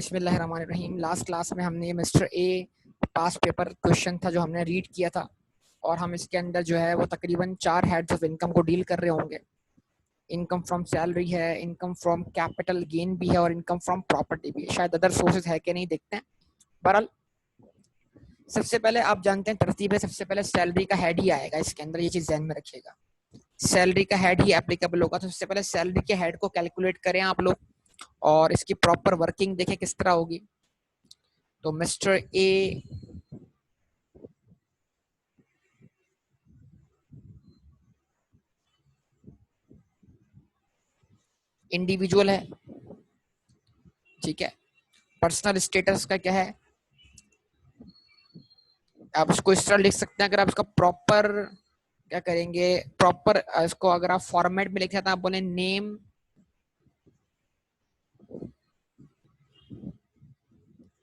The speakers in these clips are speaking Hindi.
बिस्मिल्लाहिर्रहमानिर्रहीम। लास्ट क्लास में हमने mister A pass paper question था जो हमने रीड किया था, और हम इसके अंदर जो है वो तकरीबन 4 हेड्स ऑफ इनकम को डील कर रहे होंगे। इनकम फ्रॉम सैलरी है, इनकम फ्रॉम कैपिटल गेन भी है, और इनकम फ्रॉम प्रॉपर्टी भी है। शायद अदर सोर्सेज है कि नहीं, देखते हैं। बहरहाल सबसे पहले आप जानते हैं तरतीब है, सबसे पहले सैलरी का हेड ही आएगा इसके अंदर, ये चीज ध्यान में रखिएगा। सैलरी का हेड ही एप्लीकेबल होगा। तो सबसे पहले सैलरी के हेड को कैलकुलेट करें आप लोग, और इसकी प्रॉपर वर्किंग देखें किस तरह होगी। तो मिस्टर ए इंडिविजुअल है, ठीक है। पर्सनल स्टेटस का क्या है, आप इसको इस तरह लिख सकते हैं। अगर आप इसका प्रॉपर क्या करेंगे, प्रॉपर इसको अगर आप फॉर्मेट में लिखे तो आप बोले नेम,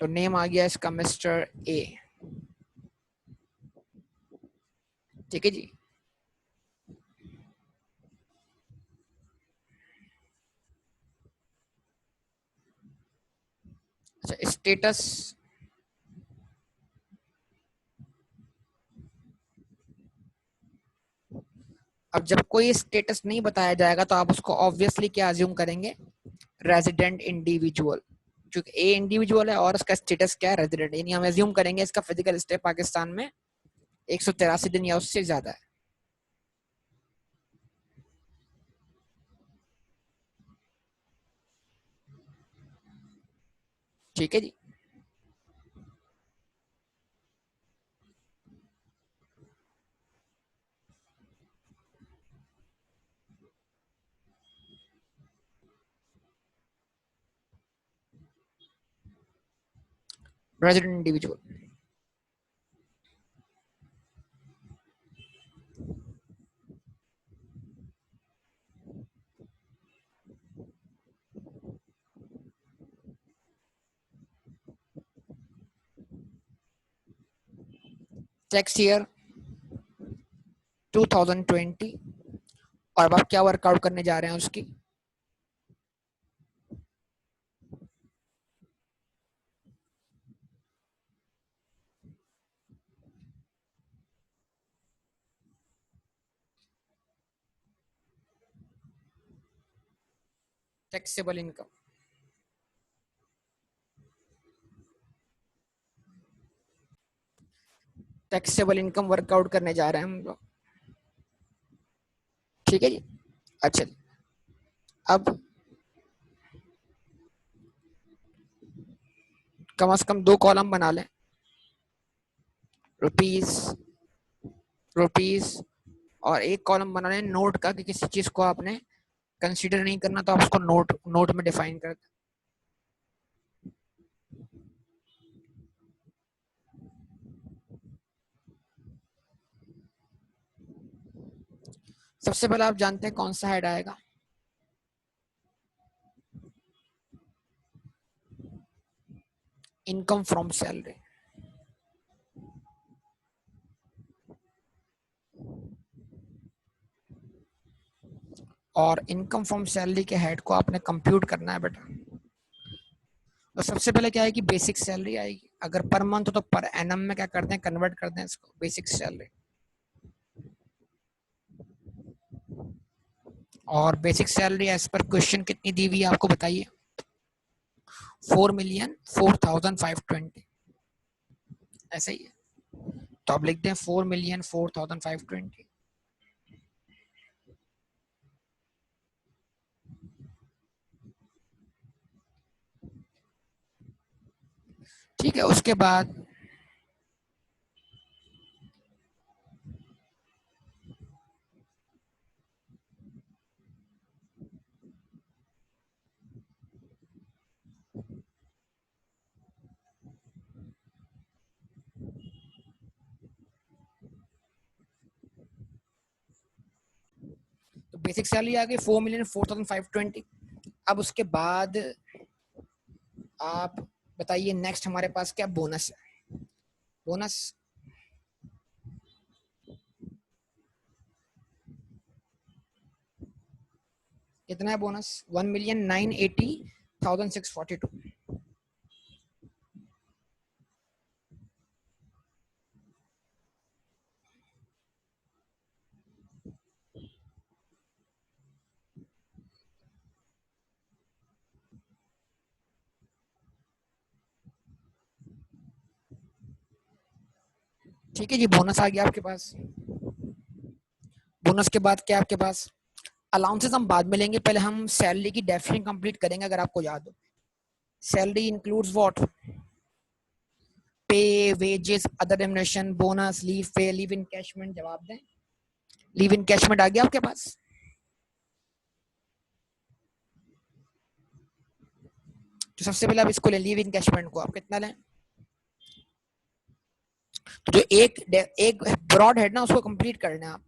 तो नेम आ गया इसका मिस्टर ए, ठीक है जी। अच्छा, स्टेटस, अब जब कोई स्टेटस नहीं बताया जाएगा तो आप उसको ऑब्वियसली क्या अज्यूम करेंगे, रेजिडेंट इंडिविजुअल। क्योंकि ए इंडिविजुअल है और उसका स्टेटस क्या है, रेजिडेंट, यानी हम अज्यूम करेंगे इसका फिजिकल स्टे पाकिस्तान में 183 दिन या उससे ज्यादा है, ठीक है जी। रेजिडेंट इंडिविजुअल, टैक्स ईयर 2020, और अब आप क्या वर्कआउट करने जा रहे हैं उसकी, taxable income. Taxable income workout करने जा रहे हैं हम लोग, ठीक है जी। अच्छा जी, अब कम से कम 2 कॉलम बना लें, रुपीस, रुपीस, और एक कॉलम बना लें नोट का, कि किसी चीज को आपने कंसीडर नहीं करना तो आप उसको नोट नोट में डिफाइन कर दें। सबसे पहले आप जानते हैं कौन सा हेड आएगा, इनकम फ्रॉम सैलरी। और इनकम फ्रॉम सैलरी के हेड को आपने कंप्यूट करना है बेटा। तो सबसे पहले क्या है कि बेसिक सैलरी आएगी, अगर पर मंथ हो तो पर एनम में क्या करते हैं, कन्वर्ट करते हैं इसको, बेसिक सैलरी। और basic salary as per question कितनी दी हुई है आपको बताइए, 4,04,520, ऐसा ही है। तो आप लिखते हैं 4,04,520, ठीक है। उसके बाद तो बेसिक सैलरी आ गई 4,04,520। अब उसके बाद आप बताइए नेक्स्ट हमारे पास क्या बोनस है। बोनस कितना है, बोनस 1,980,642, ठीक है जी, बोनस आ गया आपके पास। बोनस के बाद क्या है आपके पास? अलाउंसेस हम बाद में लेंगे, पहले हम सैलरी की डेफिनेशन कंप्लीट करेंगे। अगर आपको याद हो, सैलरी इंक्लूड्स व्हाट? पे, wages, other remuneration, bonus, leave पे, लीव इनकैशमेंट। जवाब दें। लीव इनकैशमेंट आ गया आपके पास? तो सबसे पहले आप इसको लें, लीव इनकैशमेंट को। आप कितना लें? तो जो एक एक ब्रॉड हेड ना, उसको कंप्लीट करना है आप,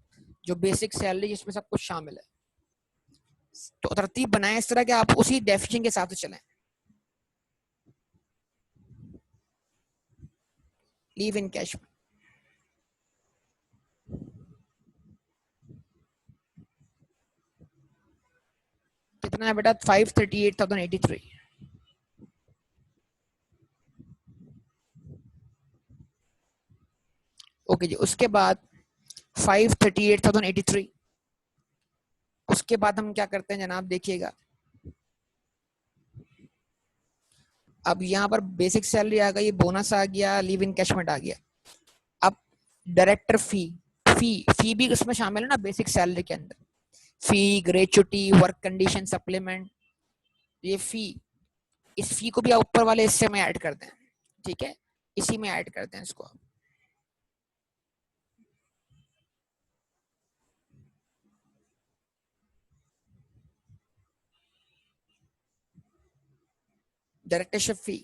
जो बेसिक सैलरी जिसमें सब कुछ शामिल है। तो तरतीब बनाए इस तरह के आप उसी डेफिनेशन के हिसाब से चलें। लीव इनकैशमेंट कितना है बेटा? 538,083। ओके जी, उसके बाद 538,083, उसके बाद हम क्या करते हैं जनाब, देखिएगा। अब यहाँ पर बेसिक सैलरी आ गई, बोनस आ गया, लीव इनकैशमेंट आ गया। अब डायरेक्टर फी, फी फी भी उसमें शामिल है ना बेसिक सैलरी के अंदर। फी, ग्रेचुटी, वर्क कंडीशन सप्लीमेंट, ये फी, इस फी को भी आप ऊपर वाले हिस्से में ऐड कर दें। ठीक है, इसी में ऐड करते हैं इसको। डायरेक्टरशिप फी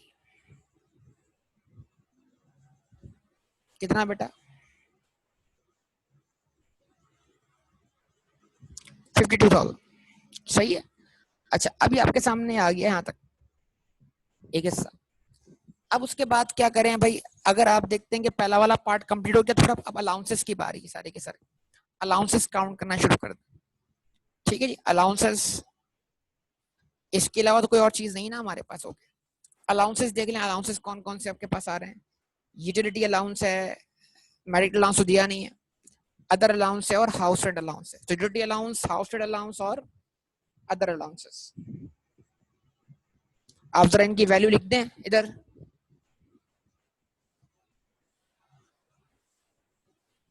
कितना बेटा? 52,000। सही है। अच्छा, अभी आपके सामने आ गया यहाँ तक एक हिस्सा। अब उसके बाद क्या करें भाई? अगर आप देखते हैं कि पहला वाला पार्ट कंप्लीट हो गया, थोड़ा अब अलाउंसेस की बारी है। सारे के सारे अलाउंसेस काउंट करना शुरू कर दें। ठीक है जी, अलाउंसेस, इसके अलावा तो कोई और चीज नहीं ना हमारे पास। ओके, अलाउंसेस देख लें। अलाउंसेस कौन कौन से आपके पास आ रहे हैं? यूटिलिटी अलाउंस है, मेरिट अलाउंस तो दिया नहीं है, अदर अलाउंस है और हाउस रेंट अलाउंस है। तो utility allowance, house rent allowance और अदर अलाउंसेस, आप जरा इनकी वैल्यू लिख दें इधर।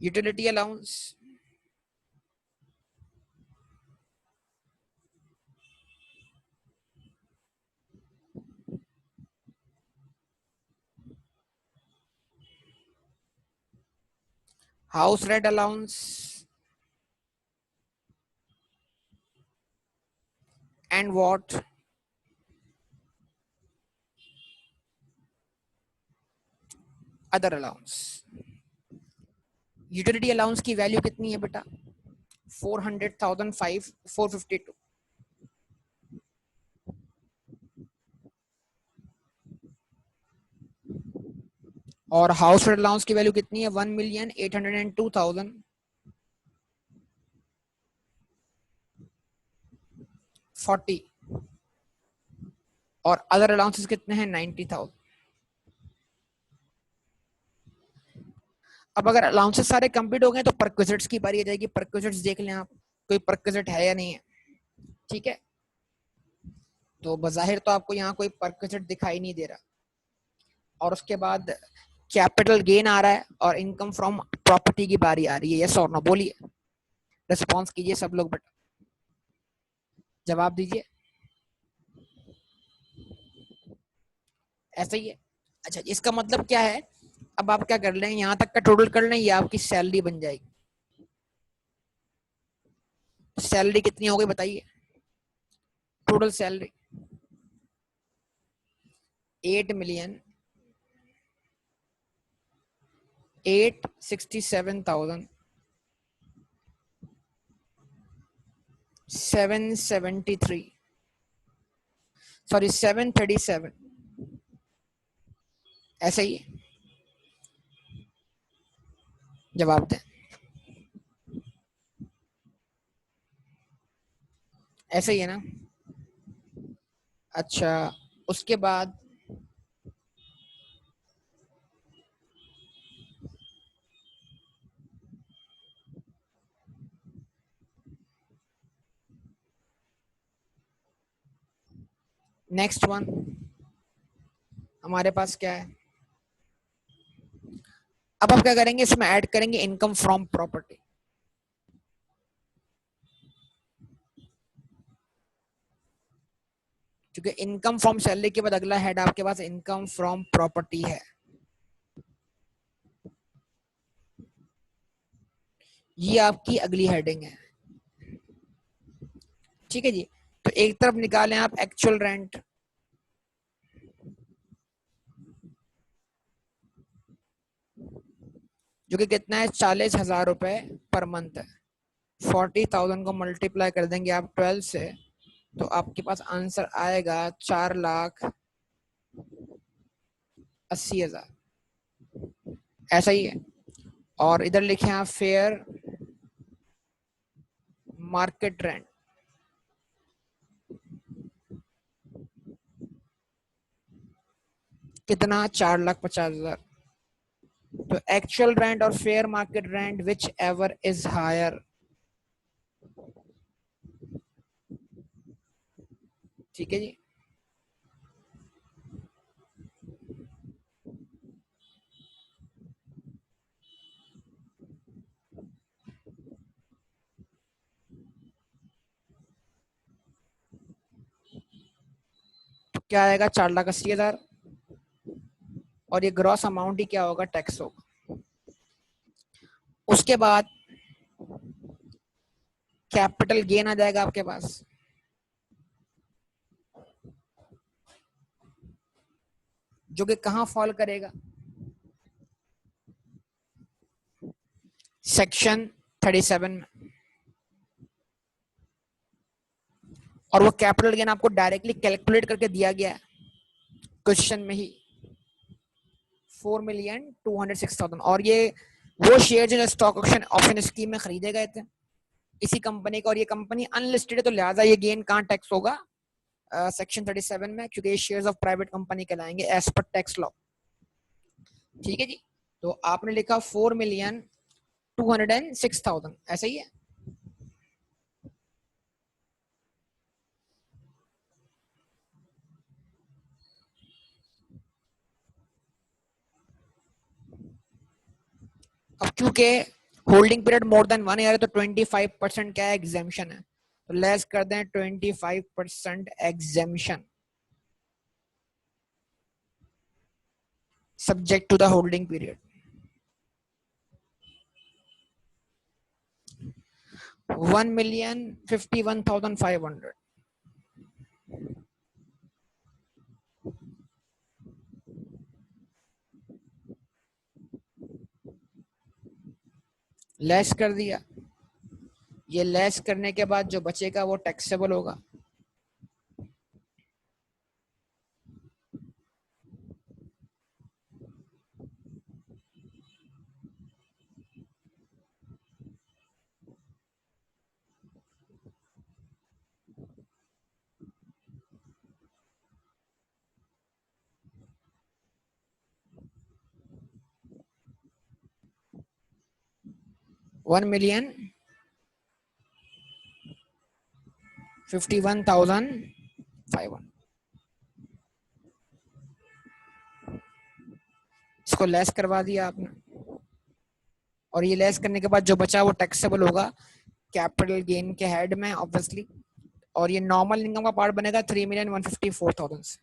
Utility allowance, house rent allowance and what? Other allowance. Utility allowance की वैल्यू कितनी है बेटा? 400,452। और हाउस रेंट अलाउंस की वैल्यू कितनी है? 1,802,040। और अदर अलाउंसेस कितने हैं? 90,000। अब अगर अलाउंसेस सारे कंप्लीट हो गए तो परक्विजिट्स की बारी आ जाएगी। परक्विजिट्स देख लें आप, कोई परक्विजिट है या नहीं है। ठीक है, तो बजाहिर तो आपको यहाँ कोई परक्विजिट दिखाई नहीं दे रहा। और उसके बाद कैपिटल गेन आ रहा है और इनकम फ्रॉम प्रॉपर्टी की बारी आ रही है। यस और नो बोलिए, रिस्पॉन्स कीजिए सब लोग बेटा, जवाब दीजिए। ऐसा ही है। अच्छा, इसका मतलब क्या है? अब आप क्या कर लें, यहाँ तक का टोटल कर लें, ये आपकी सैलरी बन जाएगी। सैलरी कितनी हो गई बताइए? Total salary 8,867,773, sorry 737। ऐसा ही है, जवाब दें। ऐसा ही है ना? अच्छा, उसके बाद नेक्स्ट वन हमारे पास क्या है? अब आप क्या करेंगे, इसमें ऐड करेंगे इनकम फ्रॉम प्रॉपर्टी। क्योंकि इनकम फ्रॉम सैलरी के बाद अगला हेड आपके पास इनकम फ्रॉम प्रॉपर्टी है। ये आपकी अगली हेडिंग है। ठीक है जी। तो एक तरफ निकालें आप एक्चुअल रेंट, जो कि कितना है, 40,000 रुपए पर मंथ है। 40,000 को मल्टीप्लाई कर देंगे आप 12 से, तो आपके पास आंसर आएगा 4,80,000। ऐसा ही है। और इधर लिखे आप फेयर मार्केट रेंट, कितना, 4,50,000। तो एक्चुअल रेंट और fair market rent whichever is higher. ठीक है जी। तो क्या आएगा, 4,80,000। और ये ग्रॉस अमाउंट ही क्या होगा, टैक्स होगा। उसके बाद कैपिटल गेन आ जाएगा आपके पास, जो कि कहां फॉल करेगा, सेक्शन 37 में। और वो कैपिटल गेन आपको डायरेक्टली कैलकुलेट करके दिया गया है क्वेश्चन में ही, 4,206,000। और ये वो शेयर जो स्टॉक ऑप्शन ऑप्शन स्कीम में खरीदे गए थे इसी कंपनी का, और ये कंपनी अनलिस्टेड है, तो लिहाजा ये गेन कहाँ टैक्स होगा, सेक्शन 37 में, क्योंकि ये शेयर्स ऑफ प्राइवेट कंपनी कहलाएंगे एज पर टैक्स लॉ। ठीक है जी। तो आपने लिखा 4,206,000, ऐसा ही है। अब क्योंकि holding period more than 1 year है, तो 25% क्या है, एग्जेम्पशन है। तो लेस कर दें 25% exemption, subject to the holding period. 1,51,500। Less कर दिया। ये लेस करने के बाद जो बचेगा वो टैक्सेबल होगा। $1,51,500, इसको लेस करवा दिया आपने। और ये लेस करने के बाद जो बचा वो टैक्सेबल होगा कैपिटल गेन के हेड में ऑब्वियसली। और ये नॉर्मल इनकम का पार्ट बनेगा 3,154,000 से।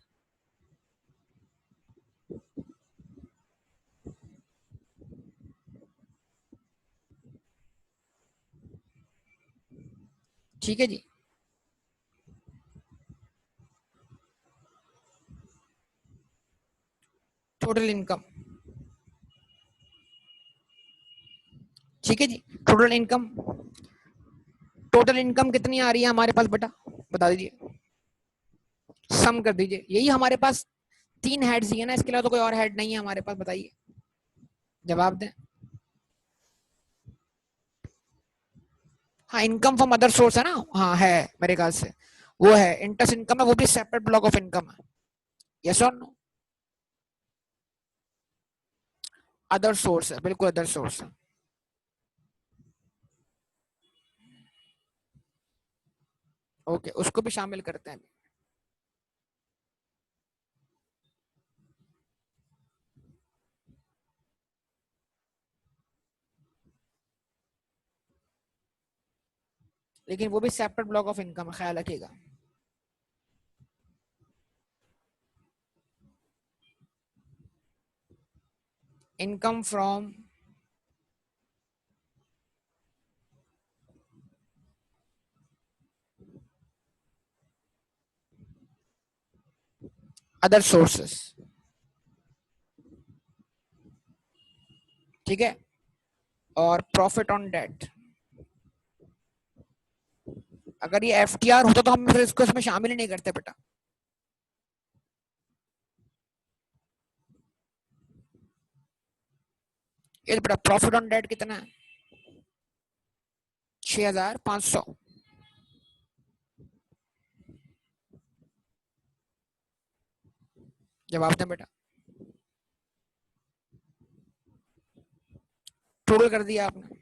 ठीक है जी। टोटल इनकम, ठीक है जी। टोटल इनकम, टोटल इनकम कितनी आ रही है हमारे पास बेटा, बता दीजिए, सम कर दीजिए। यही हमारे पास 3 हेड्स ही है ना, इसके अलावा तो कोई और हेड नहीं है हमारे पास, बताइए, जवाब दें। हाँ, इनकम फ्रॉम अदर सोर्स है ना, हाँ है मेरे ख्याल से, वो है इंटरेस्ट इनकम है, वो भी सेपरेट ब्लॉक ऑफ इनकम है। यस और नो, अदर सोर्स है, बिल्कुल अदर सोर्स है। ओके, उसको भी शामिल करते हैं। लेकिन वो भी सेपरेट ब्लॉक ऑफ इनकम है, ख्याल रखिएगा। इनकम फ्रॉम अदर सोर्सेस, ठीक है। और प्रॉफिट ऑन डेट, अगर ये एफटीआर होता तो हम फिर इसको इसमें शामिल ही नहीं करते बेटा। ये बेटा प्रॉफिट ऑन डेट कितना है, 6500। जवाब दें बेटा, टोटल कर दिया आपने।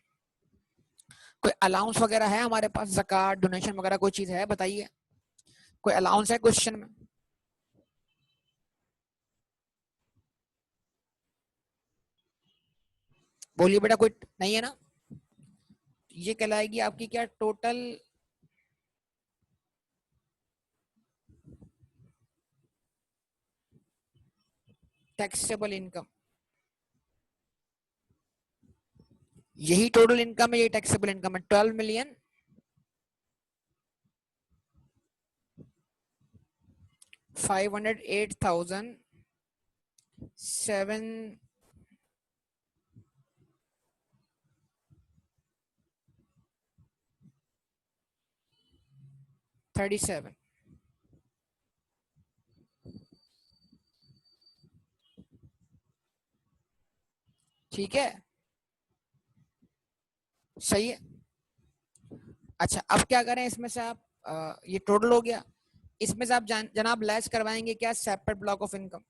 कोई अलाउंस वगैरह है हमारे पास, ज़कात डोनेशन वगैरह कोई चीज है, बताइए। कोई अलाउंस है क्वेश्चन में? बोलिए बेटा, कोई नहीं है ना। ये कहलाएगी आपकी क्या, टोटल टैक्सेबल इनकम। यही टोटल इनकम है, ये टैक्सेबल इनकम है 12,508,737। ठीक है, सही है। अच्छा, अब क्या करें इसमें से आप, ये टोटल हो गया, इसमें से आप जनाब लेस करवाएंगे क्या, सेपरेट ब्लॉक ऑफ इनकम।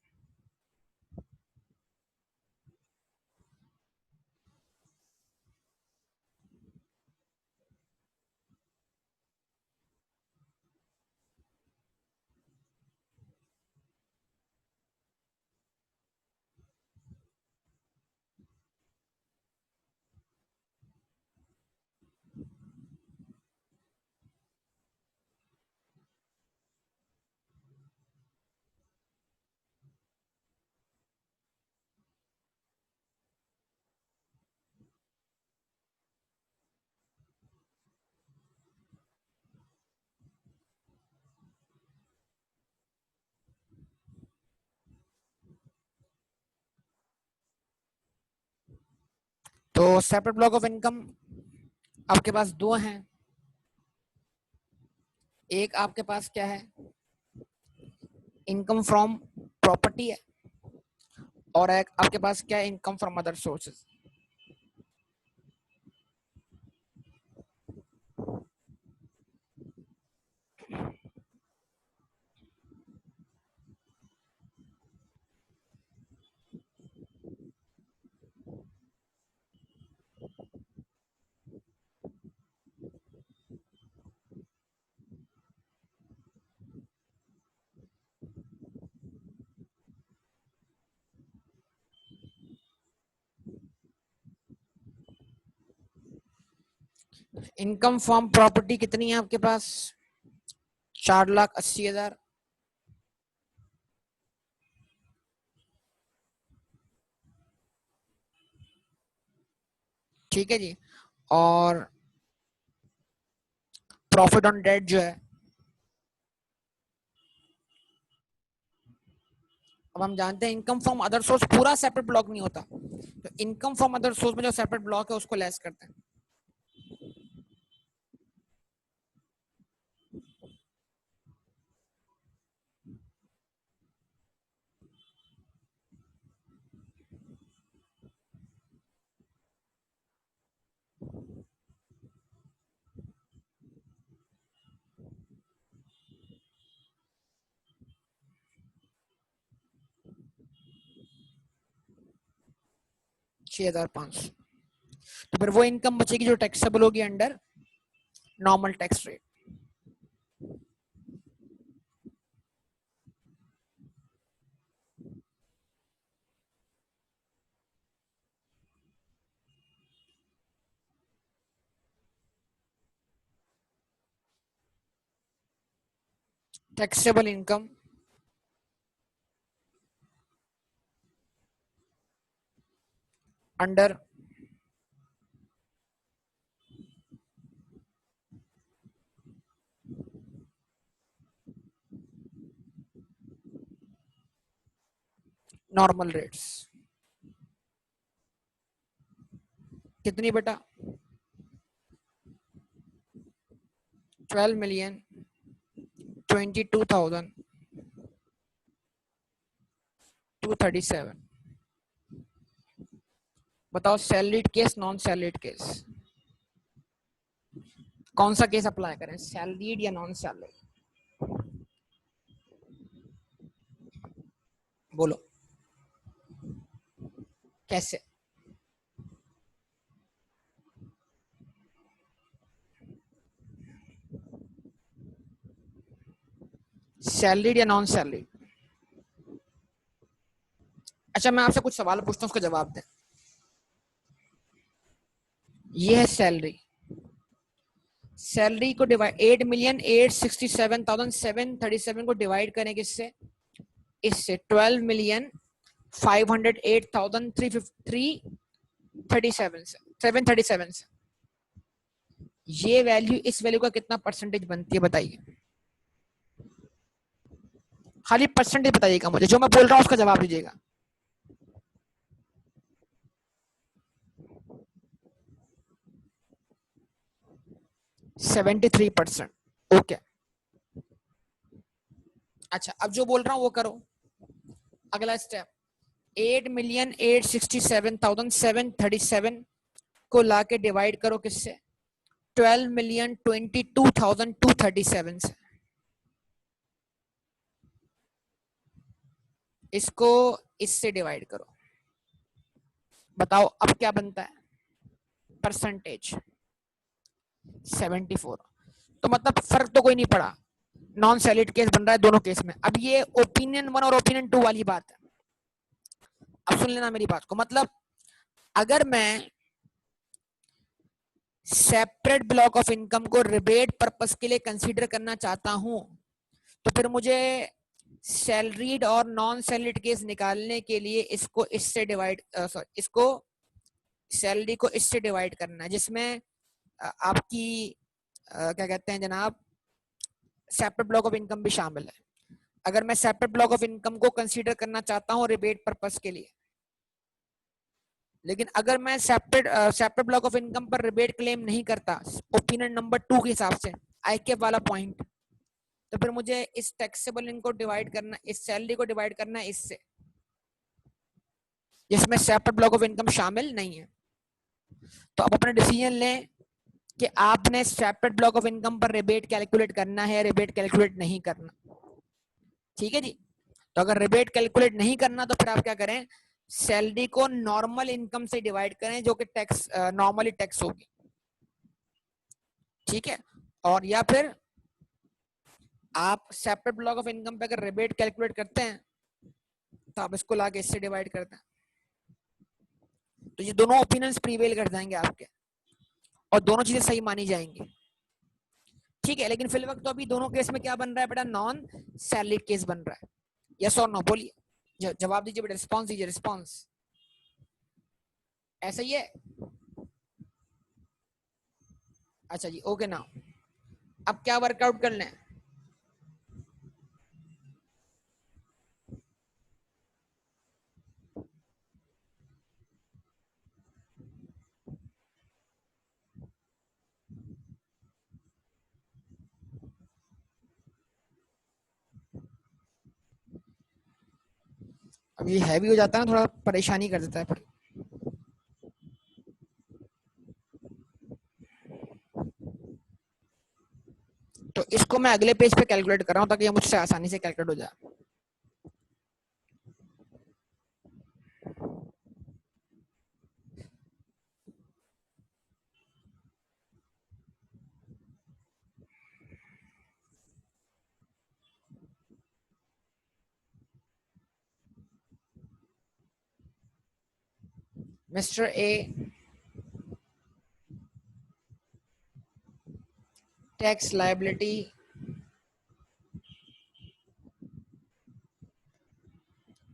तो सेपरेट ब्लॉक ऑफ इनकम आपके पास दो हैं। एक आपके पास क्या है, इनकम फ्रॉम प्रॉपर्टी है, और एक आपके पास क्या है, income from other sources. Income from property कितनी है आपके पास, 4,80,000। ठीक है जी। और प्रॉफिट ऑन डेट जो है, अब हम जानते हैं इनकम फ्रॉम अदर सोर्स पूरा सेपरेट ब्लॉक नहीं होता, तो इनकम फ्रॉम अदर सोर्स में जो सेपरेट ब्लॉक है उसको लेस करते हैं। 6,500। तो फिर वो इनकम बचेगी जो टैक्सेबल होगी under normal tax rate. Taxable income under normal rates कितनी बेटा 12,22,237 बताओ salaried case non salaried case कौन सा केस अप्लाई करें सैलरीड या नॉन सैलरीड बोलो कैसे सैलरीड या नॉन सैलरीड अच्छा मैं आपसे कुछ सवाल पूछता हूँ उसका जवाब दें ये है सैलरी सैलरी को डिवाइड 8,867,737 को डिवाइड करें किससे इससे 12,508,337 से 737 से ये वैल्यू इस वैल्यू का कितना परसेंटेज बनती है बताइए खाली परसेंटेज बताइएगा मुझे जो मैं बोल रहा हूँ उसका जवाब दीजिएगा %73 ओके अच्छा अब जो बोल रहा हूँ वो करो अगला स्टेप 8,867,737 को लाके डिवाइड करो किससे 12,22,237 से इसको इससे डिवाइड करो बताओ अब क्या बनता है परसेंटेज 74 तो मतलब फर्क तो कोई नहीं पड़ा नॉन सैलिड केस बन रहा है दोनों केस में अब ये ओपिनियन 1 और ओपिनियन 2 वाली बात है अब सुन लेना मेरी बात को मतलब अगर मैं सेपरेट ब्लॉक ऑफ इनकम को रिबेट पर्पस के लिए कंसीडर करना चाहता हूं तो फिर मुझे सैलरीड और नॉन सैलरीड केस निकालने के लिए इसको इससे डिवाइड इसको सैलरी को इससे डिवाइड करना है जिसमें आपकी क्या कहते हैं जनाब सेपरेट ब्लॉक ऑफ इनकम भी शामिल है अगर मैं सेपरेट ब्लॉक ऑफ इनकम को कंसीडर करना चाहता हूं रिबेट पर्पस के लिए लेकिन अगर मैं सेपरेट ब्लॉक ऑफ इनकम पर रिबेट क्लेम नहीं करता ओपिनियन नंबर 2 के हिसाब से आई के वाला पॉइंट तो फिर मुझे इस टैक्सेबल इनको डिवाइड करना इस सैलरी को डिवाइड करना है इससे जिसमें सेपरेट ब्लॉक ऑफ इनकम शामिल नहीं है तो अब अपना डिसीजन लें कि आपने सेपरेट ब्लॉक ऑफ इनकम पर रिबेट कैलकुलेट करना है रिबेट कैलकुलेट नहीं करना ठीक है जी तो अगर रिबेट कैलकुलेट नहीं करना तो फिर आप क्या करें सैलरी को नॉर्मल इनकम से डिवाइड करें जो कि टैक्स नॉर्मली टैक्स होगी ठीक है और या फिर आप सेपरेट ब्लॉक ऑफ इनकम पे अगर रिबेट कैलकुलेट करते हैं तो आप इसको लाके इससे डिवाइड करते हैं तो ये दोनों ओपिनियंस प्रीवेल कर जाएंगे आपके और दोनों चीजें सही मानी जाएंगी ठीक है लेकिन फिल वक्त तो अभी दोनों केस में क्या बन रहा है बेटा नॉन सैलरीड केस बन रहा है यस और नो बोलिए जवाब दीजिए बेटा रिस्पॉन्स दीजिए रिस्पॉन्स ऐसा ही है अच्छा जी ओके नाउ अब क्या वर्कआउट कर लें अब ये हैवी हो जाता है ना थोड़ा परेशानी कर देता है फिर तो इसको मैं अगले पेज पे कैलकुलेट कर रहा हूँ ताकि ये मुझसे आसानी से कैलकुलेट हो जाए मिस्टर ए टैक्स लायबिलिटी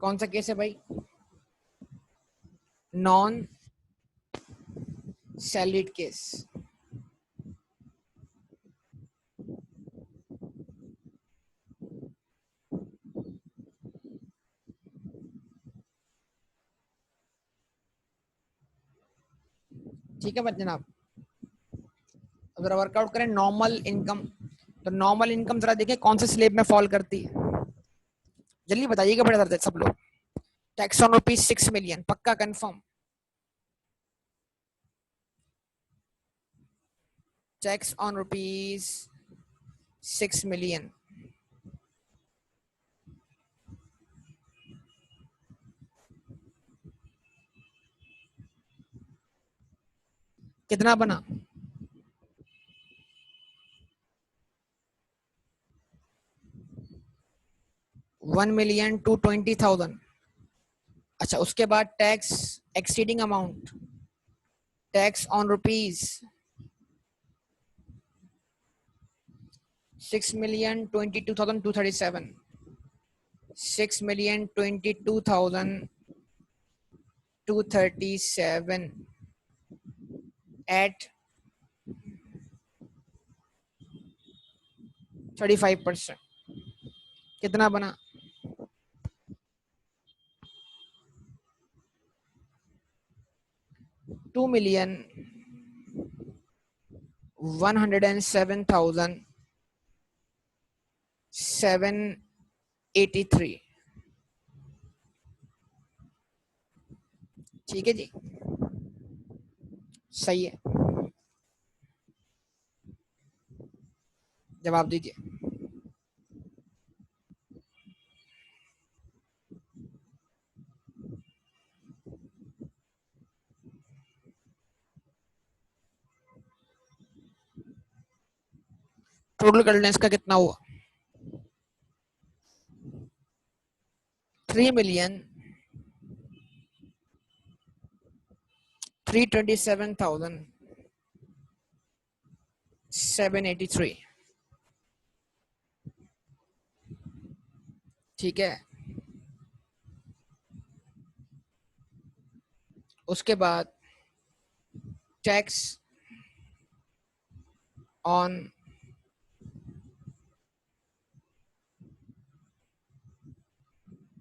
कौन सा केस है भाई? Non salaried case. ठीक है बच्चे जनाब, जरा वर्कआउट करें नॉर्मल इनकम। तो नॉर्मल इनकम जरा देखें कौन से स्लेब में फॉल करती है, जल्दी बताइएगा बेटा सब लोग। टैक्स ऑन रुपीज 6 मिलियन, पक्का confirm? Tax on rupees 6 million. कितना बना? 1,220,000। अच्छा, उसके बाद tax exceeding amount, tax on rupees 6,22,237, 6,22,237 at 35%। कितना बना? 2,107,783। ठीक है जी, सही है, जवाब दीजिए। टोटल कर लें, इसका कितना हुआ? 3,327,783। ठीक है, उसके बाद tax on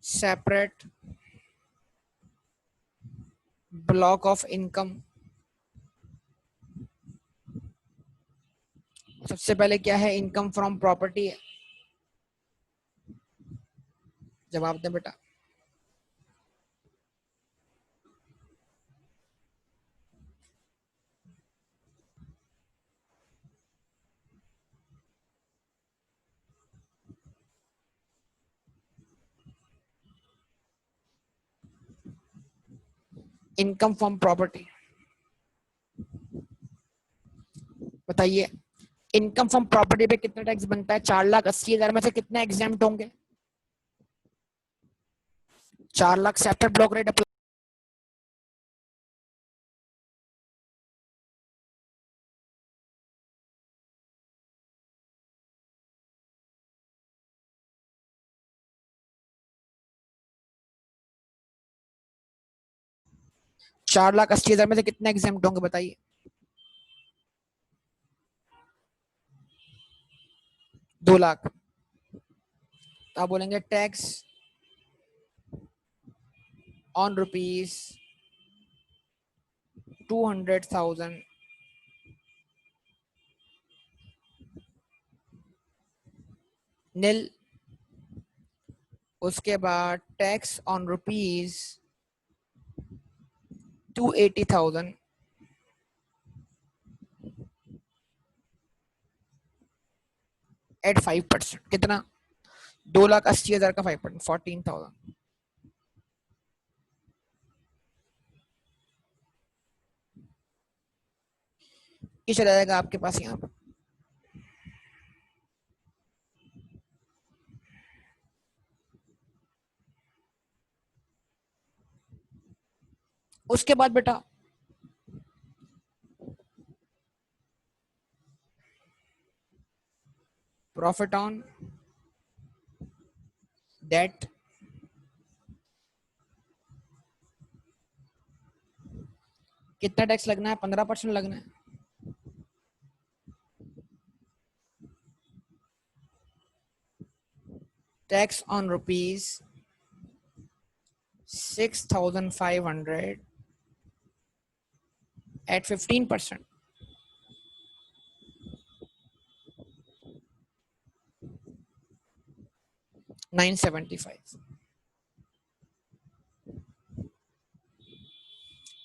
separate block of income. सबसे पहले क्या है? इनकम फ्रॉम प्रॉपर्टी है। जवाब दे बेटा। इनकम फ्रॉम प्रॉपर्टी, बताइए। इनकम फ्रॉम प्रॉपर्टी पे कितना टैक्स बनता है? 4,80,000 में से कितने एग्जाम्प्ट होंगे? 4 lakh separate block rate apply. 4,80,000 में से कितने एग्जाम्प्ट होंगे बताइए? 2 लाख। तो आप बोलेंगे टैक्स ऑन रुपीज 200,000 नील। उसके बाद टैक्स ऑन रुपीज 280,000 एट 5%। कितना? 2,80,000 का 5%, 14,000। ये चला जाएगा आपके पास यहाँ पर। उसके बाद बेटा प्रॉफिट ऑन डेट कितना टैक्स लगना है? 15% लगना है। Tax on rupees 6,500 at 15%, 975।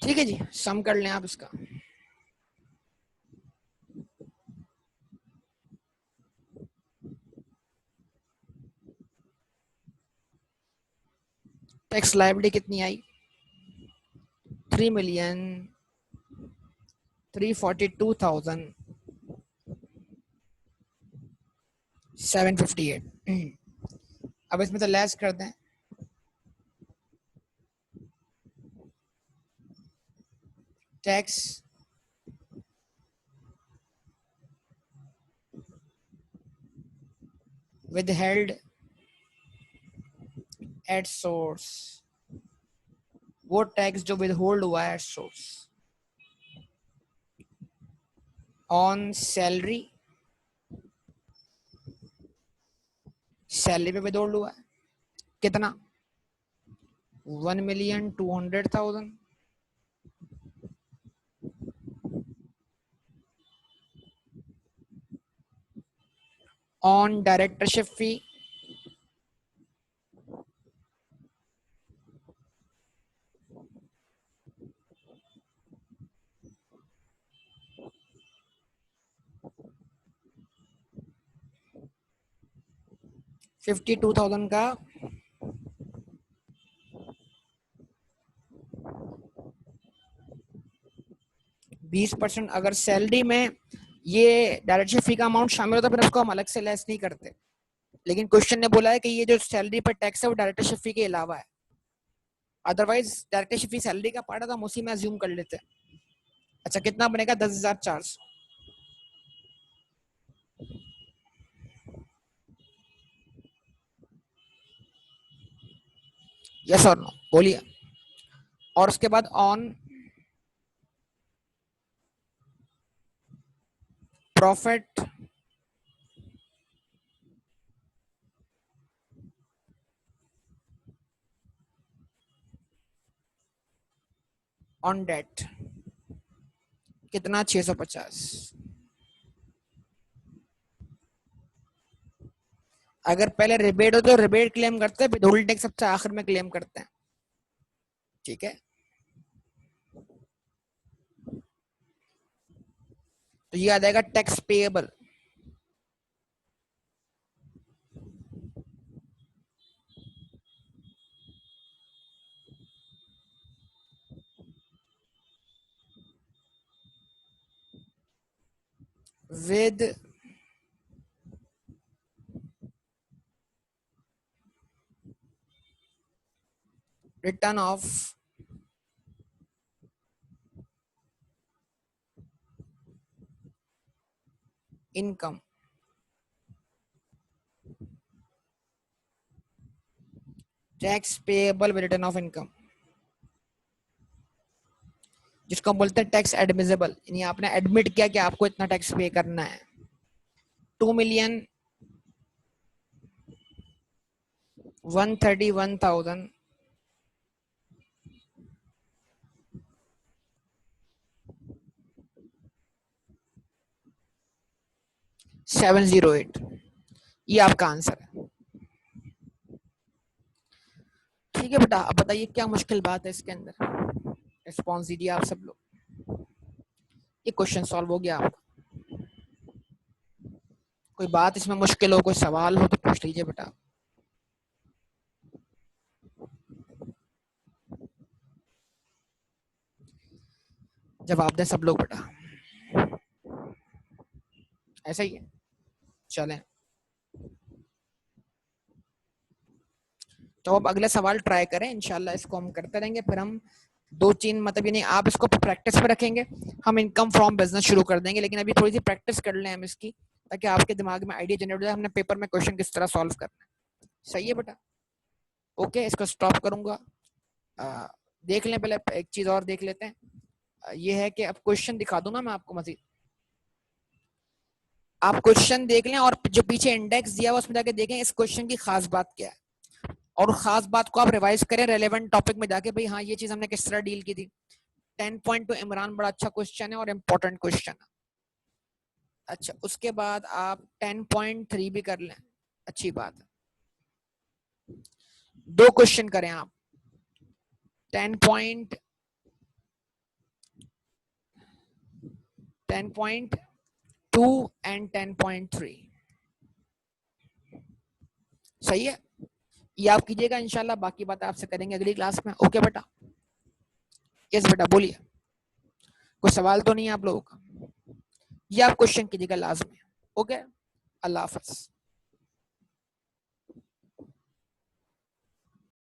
ठीक है जी, सम कर लें आप इसका। टैक्स लायबिलिटी कितनी आई? 3,342,758। अब इसमें तो लेस कर दें। टैक्स withheld एट सोर्स, वो टैक्स जो विदहोल्ड हुआ है at source on salary, salary पे विदहोल्ड हुआ है कितना? 1,200,000 ऑन डायरेक्टरशिप फी, $52,000 का 20%। अगर सैलरी में ये डायरेक्टरशिप फी का अमाउंट शामिल होता है फिर उसको हम अलग से लेस नहीं करते, लेकिन क्वेश्चन ने बोला है कि ये जो सैलरी पर टैक्स है वो डायरेक्टरशिप फी के अलावा है। अदरवाइज डायरेक्टरशिप फी सैलरी का पार्ट है तो हम उसी में अज्यूम कर लेते हैं। अच्छा, कितना बनेगा? 10,400। यस और नो बोलिए। और उसके बाद ऑन प्रॉफिट ऑन डेट कितना? 650। अगर पहले रिबेट हो तो रिबेट क्लेम करते हैं, विदहोल्ड टैक्स सबसे आखिर में क्लेम करते हैं। ठीक है, तो ये आ जाएगा tax payable. With return of income, tax payable with return of income, जिसको हम बोलते हैं टैक्स एडमिसिबल, यानी आपने एडमिट किया कि आपको इतना टैक्स पे करना है। 2,131,708, ये आपका आंसर है। ठीक है बेटा, अब बताइए क्या मुश्किल बात है इसके अंदर? रिस्पॉन्स दीजिए आप सब लोग। ये क्वेश्चन सॉल्व हो गया आपका। कोई बात इसमें मुश्किल हो, कोई सवाल हो तो पूछ लीजिए बेटा। जवाब दें सब लोग बेटा, ऐसा ही है। चलें, तो अब अगले सवाल ट्राई करें, इंशाल्लाह इसको हम करते रहेंगे। फिर हम दो तीन मतलब ये नहीं, आप इसको प्रैक्टिस पे रखेंगे, हम इनकम फ्रॉम बिजनेस शुरू कर देंगे, लेकिन अभी थोड़ी सी प्रैक्टिस कर लें हम इसकी, ताकि आपके दिमाग में आइडिया जनरेट हो जाए हमने पेपर में क्वेश्चन किस तरह सॉल्व करना है। सही है बेटा? ओके, इसको स्टॉप करूंगा। देख लें, पहले एक चीज और देख लेते हैं। ये है कि अब क्वेश्चन दिखा दूं ना मैं आपको मजीद, आप क्वेश्चन देख लें और जो पीछे इंडेक्स दिया हुआ उसमें जाके देखें इस क्वेश्चन की खास बात क्या है, और खास बात को आप रिवाइज करें रेलेवेंट टॉपिक में जाके, भाई हाँ ये चीज हमने किस तरह डील की थी। 10.2 इमरान बड़ा अच्छा क्वेश्चन है और इम्पोर्टेंट क्वेश्चन है। अच्छा, उसके बाद आप 10.3 भी कर लें, अच्छी बात है। 2 क्वेश्चन करें आप, 10.2 एंड 10.3, सही है। ये आप कीजिएगा इंशाल्लाह, बाकी बात आपसे करेंगे अगली क्लास में। ओके बेटा, यस बेटा बोलिए, कोई सवाल तो नहीं है आप लोगों का? ये आप क्वेश्चन कीजिएगा लाजमी। ओके, अल्लाह हाफ़िज़।